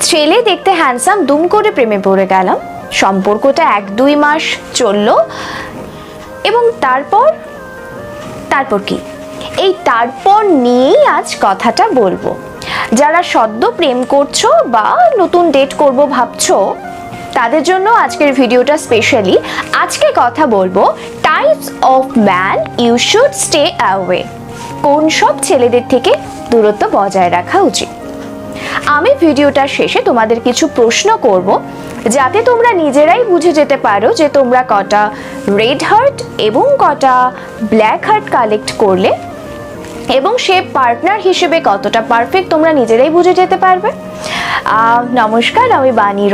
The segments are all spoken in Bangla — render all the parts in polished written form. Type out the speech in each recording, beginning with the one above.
ছেলে দেখতে হ্যান্ডসাম, দুম করে প্রেমে পড়ে গেলাম, সম্পর্কটা 1-2 মাস চললো এবং তারপর কি, এই তারপর নিয়েই আজ কথাটা বলবো। যারা সদ্য প্রেম করছো বা নতুন ডেট করবো ভাবছো তাদের জন্য আজকের ভিডিওটা স্পেশালি। আজকে কথা বলবো types of man you should stay away, কোন সব ছেলেদের থেকে দূরত্ব বজায় রাখা উচিত। আমি ভিডিওটার শেষে তোমাদের কিছু প্রশ্ন করব যাতে তোমরা নিজেরাই বুঝে যেতে পারো যে তোমরা কটা রেড হার্ট এবং কটা ব্ল্যাক হার্ট কালেক্ট করলে এবং সে পার্টনার হিসেবে কতটা পারফেক্ট তোমরা নিজেরাই বুঝে যেতে পারবে। নমস্কার, আমি বাণী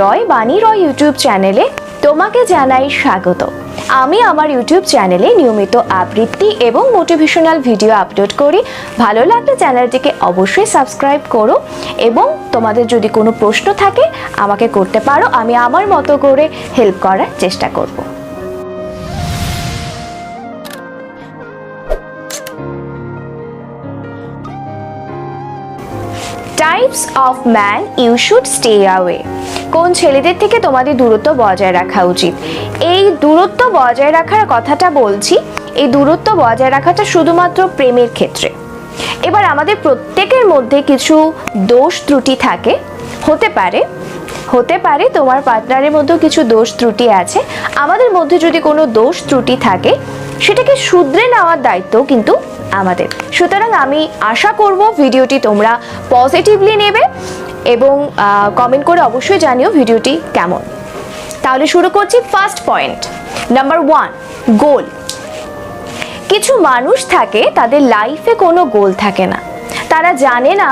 রয় ইউটিউব চ্যানেলে তোমাকে জানাই স্বাগত। আমি আমার ইউটিউব চ্যানেলে নিয়মিত আবৃত্তি এবং মোটিভেশনাল ভিডিও আপলোড করি। ভালো লাগলে চ্যানেলটিকে অবশ্যই সাবস্ক্রাইব করো এবং তোমাদের যদি কোনো প্রশ্ন থাকে আমাকে করতে পারো, আমি আমার মতো করে হেল্প করার চেষ্টা করব। Types of man you should stay away, কোন ছেলেদের থেকে তোমাদের দূরত্ব বজায় রাখা উচিত। এই দূরত্ব বজায় রাখার কথাটা বলছি, এই দূরত্ব বজায় রাখাটা শুধুমাত্র প্রেমের ক্ষেত্রে। এবার আমাদের প্রত্যেকের মধ্যে কিছু দোষ ত্রুটি থাকে, হতে পারে তোমার পার্টনারের মধ্যেও কিছু দোষ ত্রুটি আছে। আমাদের মধ্যে যদি কোনো দোষ ত্রুটি থাকে সেটাকে শুধরে নেওয়ার দায়িত্ব কিন্তু আমাদের। সুতরাং আমি আশা করব ভিডিওটি তোমরা পজিটিভলি নেবে এবং কমেন্ট করে অবশ্যই জানিও ভিডিওটি কেমন। তাহলে শুরু করছি। ফার্স্ট পয়েন্ট, নাম্বার 1, গোল। কিছু মানুষ থাকে তাদের লাইফে কোনো গোল থাকে না, তারা জানে না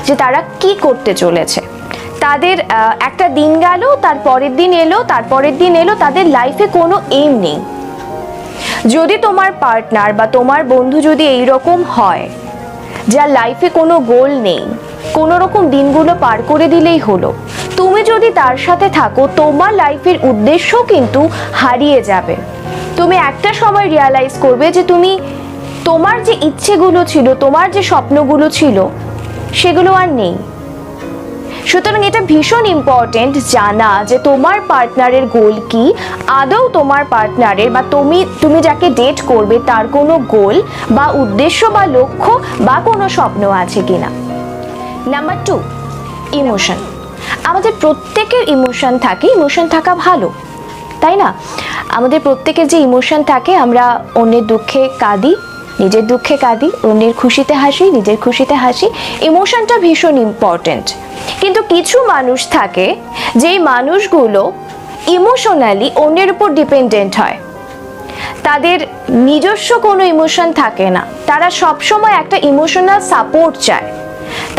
যে তারা কি করতে চলেছে। তাদের একটা দিন গেল, তারপরের দিন এলো, তারপরের দিন এলো, তাদের লাইফে কোনো এইম নেই। যদি তোমার পার্টনার বা তোমার বন্ধু যদি এইরকম হয় যার লাইফে কোনো গোল নেই, কোনো রকম দিনগুলো পার করে দিলেই হলো, তুমি যদি তার সাথে থাকো তোমার লাইফের উদ্দেশ্য কিন্তু হারিয়ে যাবে। তুমি একটা সময় রিয়ালাইজ করবে যে তোমার যে ইচ্ছেগুলো ছিল, তোমার যে স্বপ্নগুলো ছিল সেগুলো আর নেই। সুতরাং এটা ভীষণ ইম্পর্টেন্ট জানা যে তোমার পার্টনারের গোল কি, আদৌ তোমার পার্টনারের বা তুমি যাকে ডেট করবে তার কোনো গোল বা উদ্দেশ্য বা লক্ষ্য বা কোনো স্বপ্ন আছে কিনা। Number 2, emotion. আমাদের প্রত্যেকের ইমোশন থাকে, ইমোশন থাকা ভালো, তাই না? আমাদের প্রত্যেকের যে ইমোশন থাকে, আমরা অন্যের দুঃখে কাঁদি, নিজের দুঃখে কাঁদি, অন্যের খুশিতে হাসি, নিজের খুশিতে হাসি। ইমোশনটা ভীষণ ইম্পর্টেন্ট। কিন্তু কিছু মানুষ থাকে যেই মানুষগুলো ইমোশনালি অন্যের উপর ডিপেন্ডেন্ট হয়, তাদের নিজস্ব কোনো ইমোশন থাকে না, তারা সবসময় একটা ইমোশনাল সাপোর্ট চায়।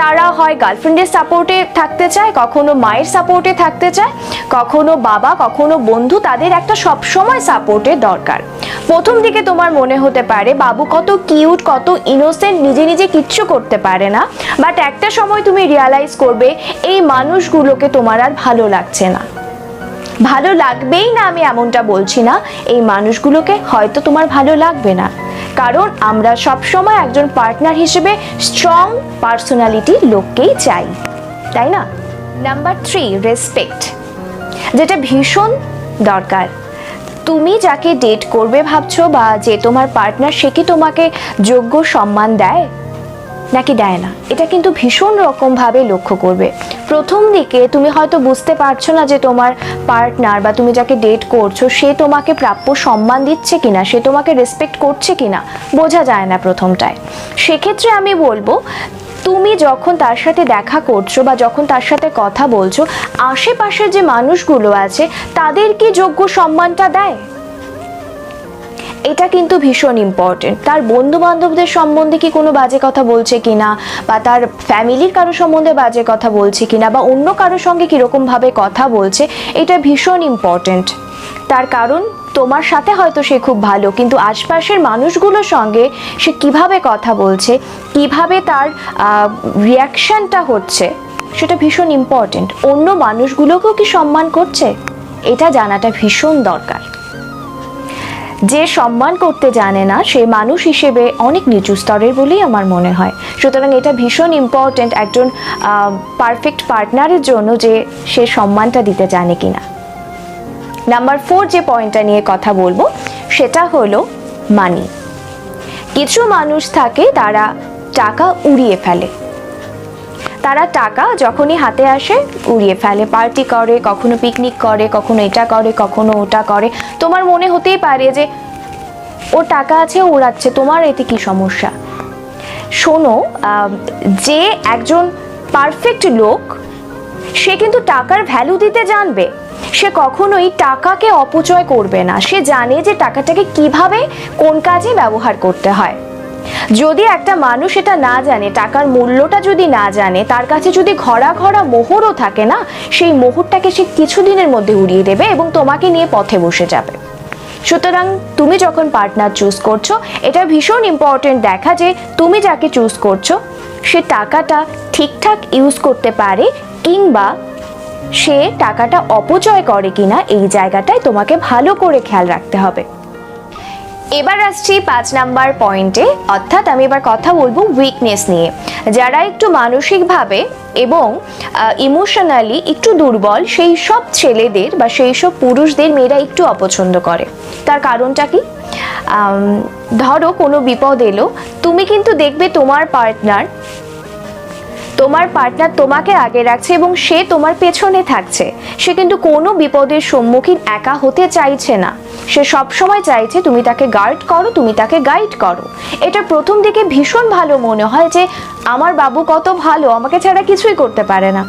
তারা হয় গার্লফ্রেন্ডের সাপোর্টে থাকতে চায়, কখনো মায়ের সাপোর্টে থাকতে চায়, কখনো বাবা, কখনো বন্ধু, তাদের একটা সবসময় সাপোর্টের দরকার। প্রথম দিকে তোমার মনে হতে পারে বাবু কত কিউট, কত ইনোসেন্ট, নিজে নিজে কিচ্ছু করতে পারে না, বাট একটা সময় তুমি রিয়ালাইজ করবে এই মানুষগুলোকে তোমার আর ভালো লাগছে না। ভালো লাগবেই না আমি এমনটা বলছি না, এই মানুষগুলোকে হয়তো তোমার ভালো লাগবে না, কারণ আমরা সবসময় একজন পার্টনার হিসেবে স্ট্রং পার্সোনালিটি লোককেই চাই, তাই না? নাম্বার 3, রেসপেক্ট, যেটা ভীষণ দরকার। তুমি যাকে ডেট করবে ভাবছো বা যে তোমার পার্টনার, সে কি তোমাকে যোগ্য সম্মান দেয় নাকি দেয় না, এটা কিন্তু ভীষণ রকমভাবে লক্ষ্য করবে। প্রথম দিকে তুমি হয়তো বুঝতে পারছো না যে তোমার পার্টনার বা তুমি যাকে ডেট করছো সে তোমাকে প্রাপ্য সম্মান দিচ্ছে কিনা, সে তোমাকে রেসপেক্ট করছে কিনা, বোঝা যায় না প্রথমটায়। সেক্ষেত্রে আমি বলবো তুমি যখন তার সাথে দেখা করছো বা যখন তার সাথে কথা বলছো, আশেপাশে যে মানুষগুলো আছে তাদের কি যোগ্য সম্মানটা দেয়, এটা কিন্তু ভীষণ ইম্পর্টেন্ট। তার বন্ধু বান্ধবদের সম্বন্ধে কি কোনো বাজে কথা বলছে কিনা, বা তার ফ্যামিলির কারো সম্বন্ধে বাজে কথা বলছে কিনা, বা অন্য কারোর সঙ্গে কীরকম ভাবে কথা বলছে, এটা ভীষণ ইম্পর্টেন্ট। তার কারণ তোমার সাথে হয়তো সে খুব ভালো, কিন্তু আশপাশের মানুষগুলোর সঙ্গে সে কিভাবে কথা বলছে, কিভাবে তার রিয়াকশনটা হচ্ছে, সেটা ভীষণ ইম্পর্টেন্ট। অন্য মানুষগুলোকেও কি সম্মান করছে, এটা জানাটা ভীষণ দরকার। যে সম্মান করতে জানে না সে মানুষ হিসেবে অনেক নিচু স্তরের বলেই আমার মনে হয়। সুতরাং এটা ভীষণ ইম্পর্ট্যান্ট একজন পারফেক্ট পার্টনারের জন্য যে সে সম্মানটা দিতে জানে কিনা। নাম্বার 4 যে পয়েন্টটা নিয়ে কথা বলবো সেটা হলো মানি। কিছু মানুষ থাকে তারা টাকা উড়িয়ে ফেলে, তারা টাকা যখনই হাতে আসে উড়িয়ে ফেলে, পার্টি করে, কখনো পিকনিক করে, কখনো এটা করে, কখনো ওটা করে। তোমার মনে হতেই পারে যে ওর টাকা আছে উড়াচ্ছে, তোমার এতে কি সমস্যা? শোনো, যে একজন পারফেক্ট লোক সে কিন্তু টাকার ভ্যালু দিতে জানবে, সে কখনোই টাকাকে অপচয় করবে না, সে জানে যে টাকাটাকে কিভাবে কোন কাজে ব্যবহার করতে হয়। যদি একটা মানুষ এটা না জানে, টাকার মূল্যটা যদি না জানে, তার কাছে যদি ঘরা ঘরা মোহরও থাকে না, সেই মোহরটাকে সে কিছুদিনের মধ্যে উড়িয়ে দেবে এবং তোমাকে নিয়ে পথে বসে যাবে। সুতরাং তুমি যখন পার্টনার চুজ করছো এটা ভীষণ ইম্পর্টেন্ট দেখা যে তুমি যাকে চুজ করছো সে টাকাটা ঠিকঠাক ইউজ করতে পারে কিংবা সে টাকাটা অপচয় করে কিনা, এই জায়গাটায় তোমাকে ভালো করে খেয়াল রাখতে হবে। এবার আসছি 5 নাম্বার পয়েন্টে, অর্থাৎ আমি এবার কথা বলবো উইকনেস নিয়ে। যারা একটু মানসিকভাবে এবং ইমোশনালি একটু দুর্বল সেই সব ছেলেদের বা সেই সব পুরুষদের মেয়েরা একটু অপছন্দ করে। তার কারণটা কি? ধরো কোনো বিপদ এলো, তুমি কিন্তু দেখবে তোমার পার্টনার তোমাকে আগে রাখছে এবং সে তোমার পেছনে থাকছে, সে কিন্তু কোনো বিপদের সম্মুখীন একা হতে চাইছে না, সে সব সময় চাইছে তুমি তাকে গার্ড করো, তুমি তাকে গাইড করো। এটা প্রথম দিকে ভীষণ ভালো মনে হয় যে আমার বাবু কত ভালো, আমাকে ছাড়া কিছুই করতে পারে না,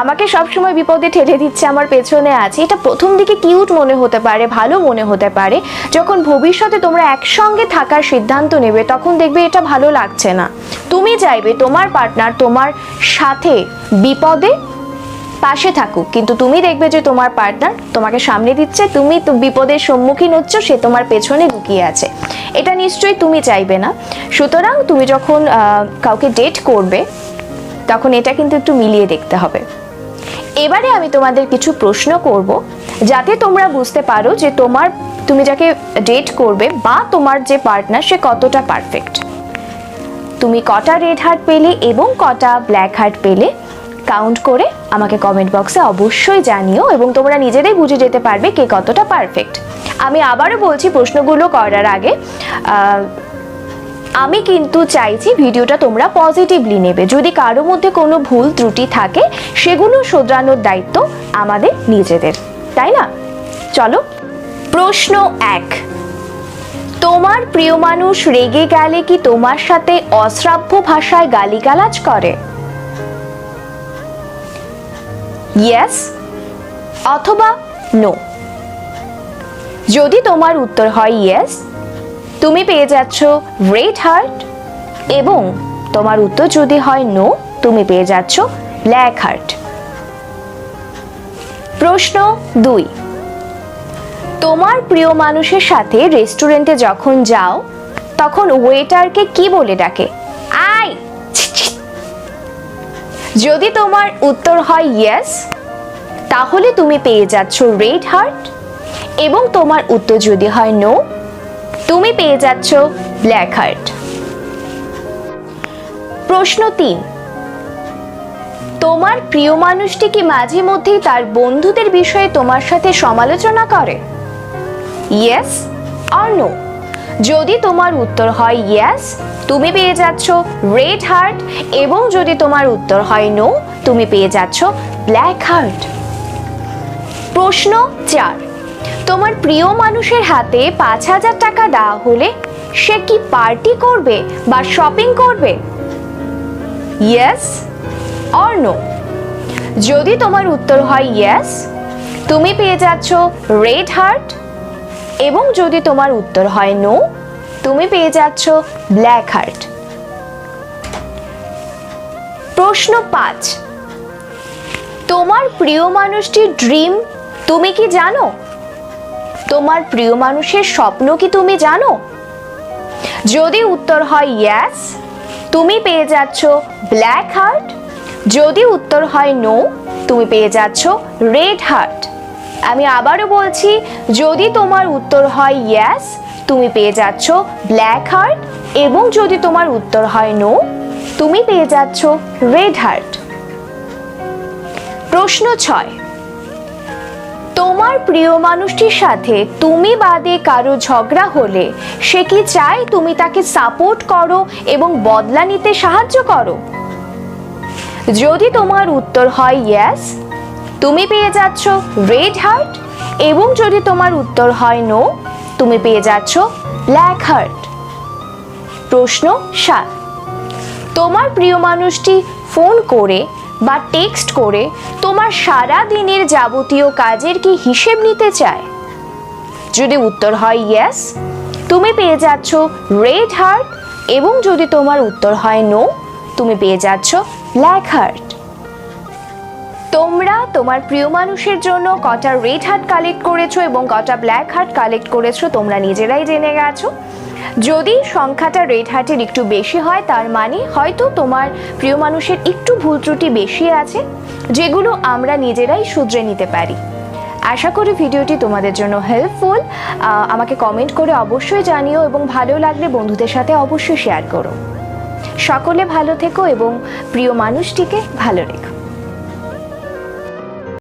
আমাকে সবসময় বিপদে ঠেলে দিচ্ছে, আমার পেছনে আছে। এটা প্রথম দিকে কিউট মনে হতে পারে, ভালো মনে হতে পারে। যখন ভবিষ্যতে তোমরা একসঙ্গে থাকার সিদ্ধান্ত নেবে তখন দেখবে এটা ভালো লাগছে না। তুমি চাইবে তোমার পার্টনার তোমার সাথে বিপদে পাশে থাকুক, কিন্তু তুমি দেখবে যে তোমার পার্টনার তোমাকে সামনে দিচ্ছে, তুমি তো বিপদের সম্মুখীন হচ্ছ, সে তোমার পেছনে লুকিয়ে আছে। এটা নিশ্চয়ই তুমি চাইবে না। সুতরাং তুমি যখন কাউকে ডেট করবে তখন এটা কিন্তু একটু মিলিয়ে দেখতে হবে। এবারে আমি তোমাদের কিছু প্রশ্ন করব যাতে তোমরা বুঝতে পারো যে তুমি যাকে ডেট করবে বা তোমার যে পার্টনার সে কতটা পারফেক্ট। তুমি কটা রেড হার্ট পেলে এবং কটা ব্ল্যাক হার্ট পেলে কাউন্ট করে আমাকে কমেন্ট বক্সে অবশ্যই জানিও এবং তোমরা নিজেরাই বুঝে যেতে পারবে কে কতটা পারফেক্ট। আমি আবারও বলছি, প্রশ্নগুলো করার আগে আমি কিন্তু চাইছি ভিডিওটা তোমরা পজিটিভলি নেবে। যদি কারো মধ্যে কোনো ভুল ত্রুটি থাকে সেগুলো শোধরানোর দায়িত্ব আমাদের নিজেদের, তাই না? চলো, প্রশ্ন 1, তোমার প্রিয় মানুষ রেগে গেলে কি তোমার সাথে অশ্রাব্য ভাষায় গালিগালাজ করে? ইয়েস অথবা নো। যদি তোমার উত্তর হয় ইয়েস, তুমি পেয়ে যাচ্ছ রেড হার্ট, এবং তোমার উত্তর যদি হয় নো, তুমি পেয়ে যাচ্ছ ব্ল্যাক হার্ট। প্রশ্ন 2, তোমার প্রিয় মানুষের সাথে রেস্টুরেন্টে যখন যাও তখন ওয়েটারকে কি বলে ডাকে? আই। যদি তোমার উত্তর হয় ইয়েস, তাহলে তুমি পেয়ে যাচ্ছ রেড হার্ট, এবং তোমার উত্তর যদি হয় নো, তুমি পেয়ে যাচ্ছ ব্ল্যাক হার্ট। প্রশ্ন 3, তোমার প্রিয় মানুষটি কি মাঝে মধ্যেই তার বন্ধুদের বিষয়ে তোমার সাথে সমালোচনা করে? Yes or no. যদি তোমার উত্তর হয় ইয়েস, তুমি পেয়ে যাচ্ছ রেড হার্ট, এবং যদি তোমার উত্তর হয় নো, তুমি পেয়ে যাচ্ছ ব্ল্যাক হার্ট। প্রশ্ন 4, তোমার প্রিয় মানুষের হাতে 5,000 টাকা দেওয়া হলে সে কি পার্টি করবে বা শপিং করবে? Yes or no. যদি তোমার উত্তর হয় ইয়েস, তুমি পেয়ে যাচ্ছ রেড হার্ট, এবং যদি তোমার উত্তর হয় নো, তুমি পেয়ে যাচ্ছ ব্ল্যাক হার্ট। প্রশ্ন 5, তোমার প্রিয় মানুষটির ড্রিম তুমি কি জানো? তোমার প্রিয় মানুষের স্বপ্ন কি তুমি জানো? যদি উত্তর হয় ইয়েস, তুমি পেয়ে যাচ্ছ ব্ল্যাক হার্ট, যদি উত্তর হয় নো, তুমি পেয়ে যাচ্ছ রেড হার্ট। আমি আবারও বলছি, যদি তোমার উত্তর হয় ইয়েস, তুমি পেয়ে যাচ্ছ ব্ল্যাক হার্ট, এবং যদি তোমার উত্তর হয় নো, তুমি পেয়ে যাচ্ছ রেড হার্ট। প্রশ্ন 6, তোমার প্রিয় মানুষটির সাথে তুমি বাদে কারো ঝগড়া হলে সে কি চায় তুমি তাকে সাপোর্ট করো এবং বদলা নিতে সাহায্য করো? যদি তোমার উত্তর হয় ইয়েস, তুমি পেয়ে যাচ্ছ রেড হার্ট, এবং যদি তোমার উত্তর হয় নো, তুমি পেয়ে যাচ্ছ ব্ল্যাক হার্ট। প্রশ্ন 7, তোমার প্রিয় মানুষটি ফোন করে বা টেক্সট করে তোমার সারা দিনের যাবতীয় কাজের কি হিসেব নিতে চায়? যদি উত্তর হয় ইয়েস, তুমি পেয়ে যাচ্ছ রেড হার্ট, এবং যদি তোমার উত্তর হয় নো, তুমি পেয়ে যাচ্ছ ব্ল্যাক হার্ট। তোমরা তোমার প্রিয় মানুষের জন্য কটা রেড হার্ট কালেক্ট করেছো এবং কটা ব্ল্যাক হার্ট কালেক্ট করেছো তোমরা নিজেরাই জেনে গেছো। যদি সংখ্যাটা রেড হার্টের একটু বেশি হয়, তার মানে হয়তো তোমার প্রিয় মানুষের একটু ভুল ত্রুটি বেশি আছে, যেগুলো আমরা নিজেরাই শুধরে নিতে পারি। আশা করি ভিডিওটি তোমাদের জন্য হেল্পফুল। আমাকে কমেন্ট করে অবশ্যই জানিও, এবং ভালো লাগলে বন্ধুদের সাথে অবশ্যই শেয়ার করো। সকলে ভালো থেকো এবং প্রিয় মানুষটিকে ভালো রেখো।